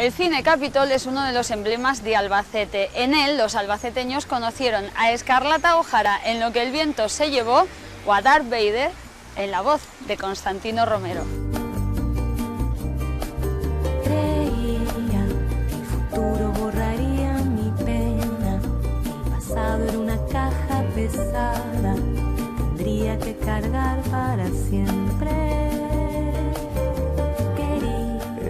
El Cine Capitol es uno de los emblemas de Albacete. En él, los albaceteños conocieron a Escarlata O'Hara en Lo que el viento se llevó o a Darth Vader en la voz de Constantino Romero. Creía que el futuro borraría mi pena. El pasado era una caja pesada que tendría que cargar para siempre.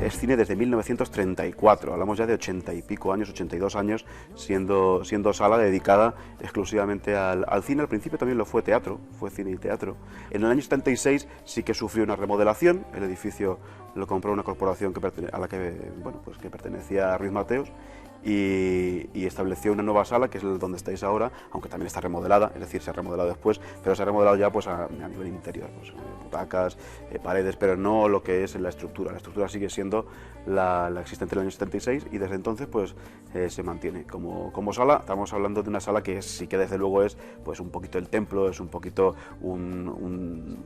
Es cine desde 1934, hablamos ya de 80 y pico años, 82 años, siendo sala dedicada exclusivamente al cine. Al principio también lo fue teatro, fue cine y teatro. En el año 76 sí que sufrió una remodelación, el edificio lo compró una corporación a la que pertenecía a Ruiz Mateos, y estableció una nueva sala, que es donde estáis ahora, aunque también está remodelada, es decir, se ha remodelado después, pero se ha remodelado ya pues a nivel interior, pues, butacas, paredes, pero no lo que es la estructura. La estructura sigue siendo la existente en el año 76 y desde entonces pues se mantiene como sala. Estamos hablando de una sala que sí que desde luego es pues un poquito el templo, es un poquito un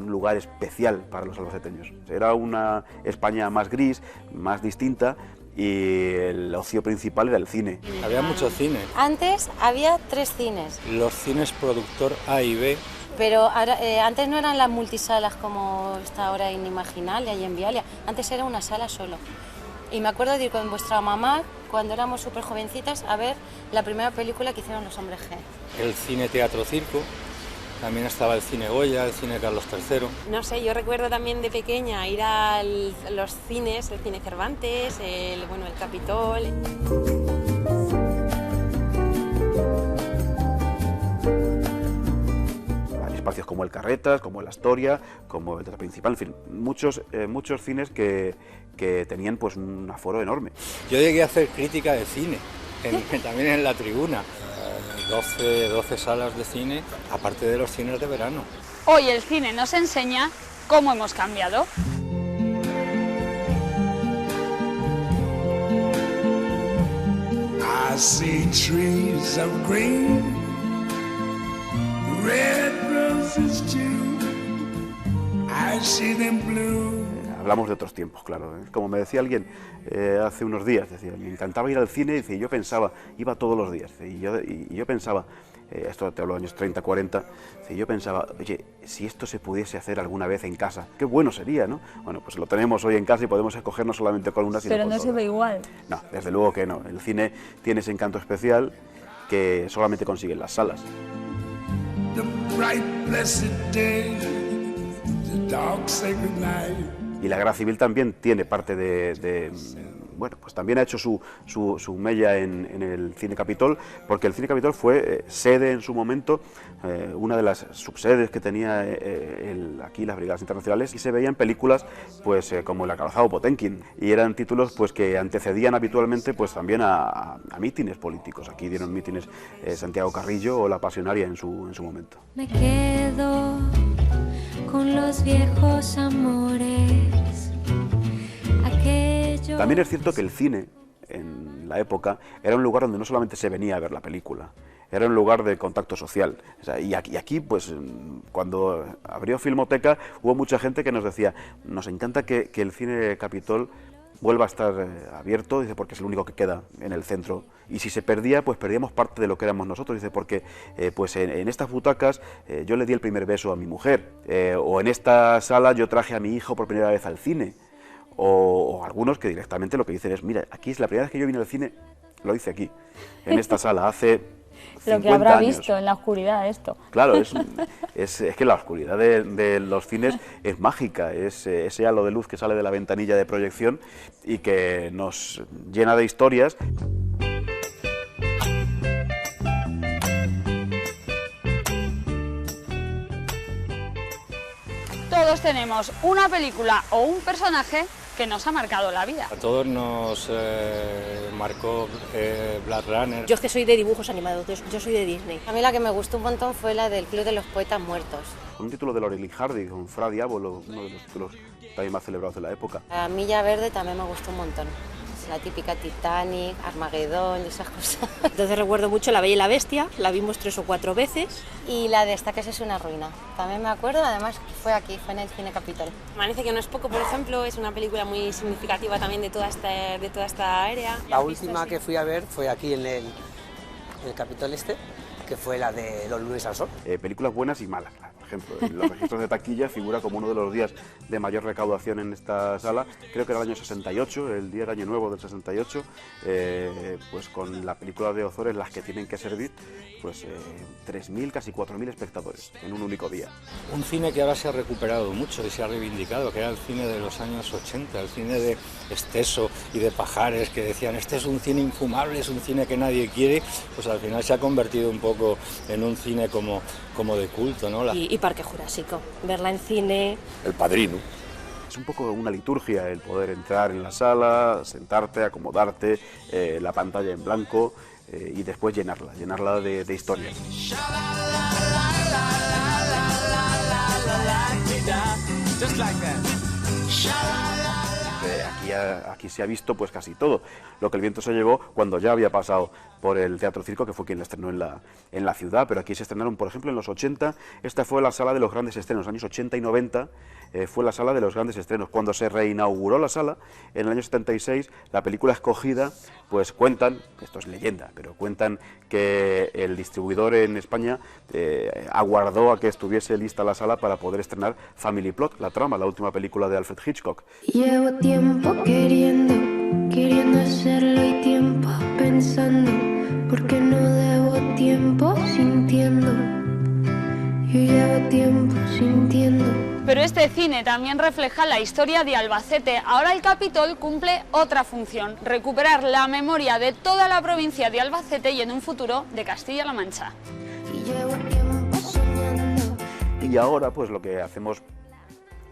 lugar especial para los albaceteños. Era una España más gris, más distinta, y el ocio principal era el cine. Había mucho cine. Antes había 3 cines. Los cines productor A y B. Pero ahora, antes no eran las multisalas como está ahora en Imaginal y en Vialia. Antes era una sala solo. Y me acuerdo de ir con vuestra mamá, cuando éramos súper jovencitas, a ver la primera película que hicieron los Hombres G. El cine teatro circo. También estaba el cine Goya, el cine Carlos III. No sé, yo recuerdo también de pequeña ir a los cines, el cine Cervantes, el Capitol. Hay espacios como el Carretas, como el Astoria, como el Teatro Principal, en fin, muchos cines que tenían pues un aforo enorme. Yo llegué a hacer crítica de cine, también en La Tribuna. 12 salas de cine, aparte de los cines de verano. Hoy el cine nos enseña cómo hemos cambiado. I see trees of green, red roses too. I see them blue. Hablamos de otros tiempos, claro. Como me decía alguien hace unos días, decía, me encantaba ir al cine, y yo pensaba, iba todos los días, y yo pensaba, esto te hablo de años 30, 40, y yo pensaba, oye, si esto se pudiese hacer alguna vez en casa, qué bueno sería, ¿no? Bueno, pues lo tenemos hoy en casa y podemos escoger no solamente con una, sino pero con no todas. se ve igual. No, desde luego que no. El cine tiene ese encanto especial que solamente consiguen las salas. The bright blessed day, the dark sacred night. Y la Guerra Civil también tiene parte bueno, pues también ha hecho su mella en el Cine Capitol, porque el Cine Capitol fue sede en su momento, una de las subsedes que tenía aquí las Brigadas Internacionales, y se veían películas pues como El acorazado Potemkin, y eran títulos pues que antecedían habitualmente pues también a mítines políticos. Aquí dieron mítines Santiago Carrillo o La Pasionaria en su momento. Me quedo con los viejos amores. También es cierto que el cine, en la época, era un lugar donde no solamente se venía a ver la película, era un lugar de contacto social. O sea, y aquí, pues, cuando abrió Filmoteca, hubo mucha gente que nos decía, nos encanta que el Cine Capitol vuelva a estar abierto, dice, porque es el único que queda en el centro, y si se perdía, pues perdíamos parte de lo que éramos nosotros, dice, porque pues en estas butacas yo le di el primer beso a mi mujer, o en esta sala yo traje a mi hijo por primera vez al cine, o algunos que directamente lo que dicen es, mira, aquí es la primera vez que yo vine al cine, lo hice aquí, en esta sala, hace 50 Lo que habrá años. visto en la oscuridad esto. Claro, es que la oscuridad de los cines es mágica, es ese halo de luz que sale de la ventanilla de proyección y que nos llena de historias. Todos tenemos una película o un personaje que nos ha marcado la vida. A todos nos marcó Blade Runner. Yo es que soy de dibujos animados, yo soy de Disney. A mí la que me gustó un montón fue la del Club de los Poetas Muertos. Un título de Laurel y Hardy, con Fra Diavolo, uno de los títulos también más celebrados de la época. La Milla Verde también me gustó un montón. la típica Titanic, Armagedón y esas cosas. Entonces recuerdo mucho La Bella y la Bestia, la vimos 3 o 4 veces. Y la de Esta casa es una ruina, también me acuerdo, además fue aquí, fue en el Cine Capitol. Amanece que no es poco, por ejemplo, es una película muy significativa también de toda esta área. La última que fui a ver fue aquí en el Capitol que fue la de Los lunes al sol. Películas buenas y malas. Por ejemplo, en los registros de taquilla figura como uno de los días de mayor recaudación en esta sala, creo que era el año 68, el día de Año Nuevo del 68, pues con la película de Ozores, Las que tienen que servir, pues 3.000, casi 4.000 espectadores en un único día. Un cine que ahora se ha recuperado mucho y se ha reivindicado, que era el cine de los años 80, el cine de Esteso y de Pajares, que decían, este es un cine infumable, es un cine que nadie quiere, pues al final se ha convertido un poco en un cine como de culto, ¿no? Y Parque Jurásico, verla en cine. El Padrino. Es un poco una liturgia el poder entrar en la sala, sentarte, acomodarte, la pantalla en blanco y después llenarla de historias. Aquí se ha visto pues casi todo lo que el viento se llevó cuando ya había pasado por el Teatro Circo, que fue quien la estrenó en la ciudad, pero aquí se estrenaron, por ejemplo, en los 80, esta fue la sala de los grandes estrenos, años 80 y 90 fue la sala de los grandes estrenos. Cuando se reinauguró la sala, en el año 76, la película escogida, pues cuentan, esto es leyenda, pero cuentan que el distribuidor en España aguardó a que estuviese lista la sala para poder estrenar Family Plot, La trama, la última película de Alfred Hitchcock. Llevo tiempo queriendo hacerlo y tiempo pensando, porque no debo tiempo sintiendo, yo llevo tiempo sintiendo. Pero este cine también refleja la historia de Albacete. Ahora el Capitol cumple otra función, recuperar la memoria de toda la provincia de Albacete y en un futuro de Castilla-La Mancha. Y llevo tiempo soñando. Y ahora pues lo que hacemos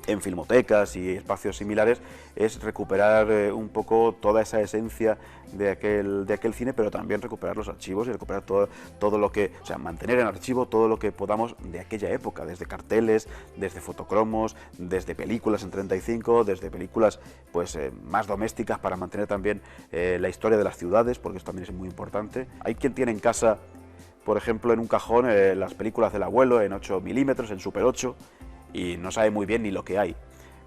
en filmotecas y espacios similares es recuperar un poco toda esa esencia de aquel cine, pero también recuperar los archivos y recuperar todo lo que, o sea, mantener en archivo todo lo que podamos de aquella época, desde carteles, desde fotocromos, desde películas en 35, desde películas pues más domésticas, para mantener también la historia de las ciudades, porque eso también es muy importante. Hay quien tiene en casa, por ejemplo, en un cajón las películas del abuelo en 8 milímetros, en Super 8, y no sabe muy bien ni lo que hay.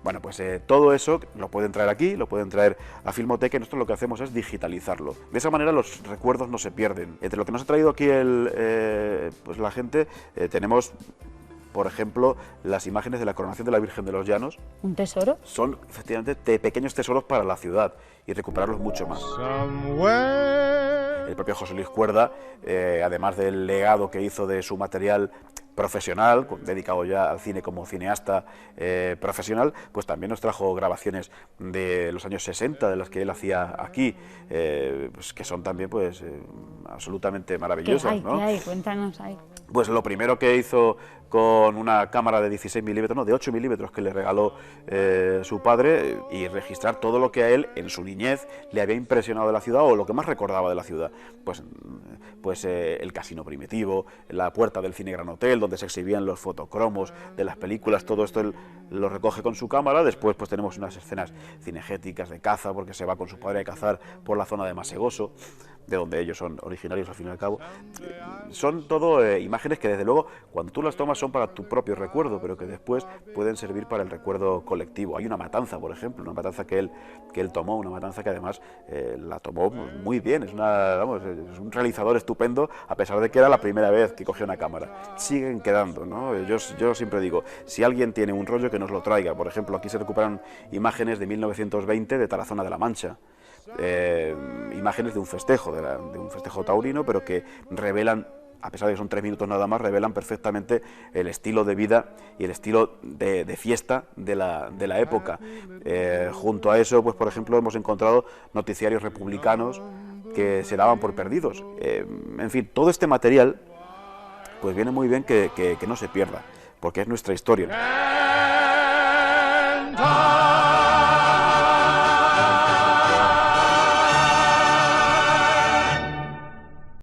Bueno, pues todo eso lo pueden traer aquí, lo pueden traer a Filmoteca, y nosotros lo que hacemos es digitalizarlo. De esa manera los recuerdos no se pierden. Entre lo que nos ha traído aquí pues la gente, tenemos, por ejemplo, las imágenes de la coronación de la Virgen de los Llanos. ¿Un tesoro? Son, efectivamente, pequeños tesoros para la ciudad, y recuperarlos mucho más. El propio José Luis Cuerda, además del legado que hizo de su material profesional, dedicado ya al cine como cineasta profesional, pues también nos trajo grabaciones de los años 60, de las que él hacía aquí, pues que son también pues absolutamente maravillosas. ¿Qué hay? Cuéntanos ahí. Pues lo primero que hizo con una cámara de 16 milímetros, no, de 8 milímetros que le regaló su padre, y registrar todo lo que a él en su niñez le había impresionado de la ciudad, o lo que más recordaba de la ciudad. Pues el Casino Primitivo, la puerta del Cine Gran Hotel, donde se exhibían los fotocromos de las películas, todo esto él lo recoge con su cámara. Después pues tenemos unas escenas cinegéticas de caza, porque se va con su padre a cazar por la zona de Masegoso, de donde ellos son originarios al fin y al cabo. Son todo imágenes que desde luego cuando tú las tomas son para tu propio recuerdo, pero que después pueden servir para el recuerdo colectivo. Hay una matanza, por ejemplo, una matanza que él tomó, una matanza que además la tomó muy bien. Es un realizador estupendo, a pesar de que era la primera vez que cogió una cámara. Siguen quedando, ¿no? Yo siempre digo, si alguien tiene un rollo, que nos lo traiga. Por ejemplo, aquí se recuperan imágenes de 1920 de Tarazona de la Mancha. Imágenes de un festejo, de un festejo taurino, pero que revelan, a pesar de que son 3 minutos nada más, revelan perfectamente el estilo de vida y el estilo de fiesta de la época. Junto a eso, pues por ejemplo, hemos encontrado noticiarios republicanos que se daban por perdidos. En fin, todo este material pues viene muy bien que no se pierda, porque es nuestra historia.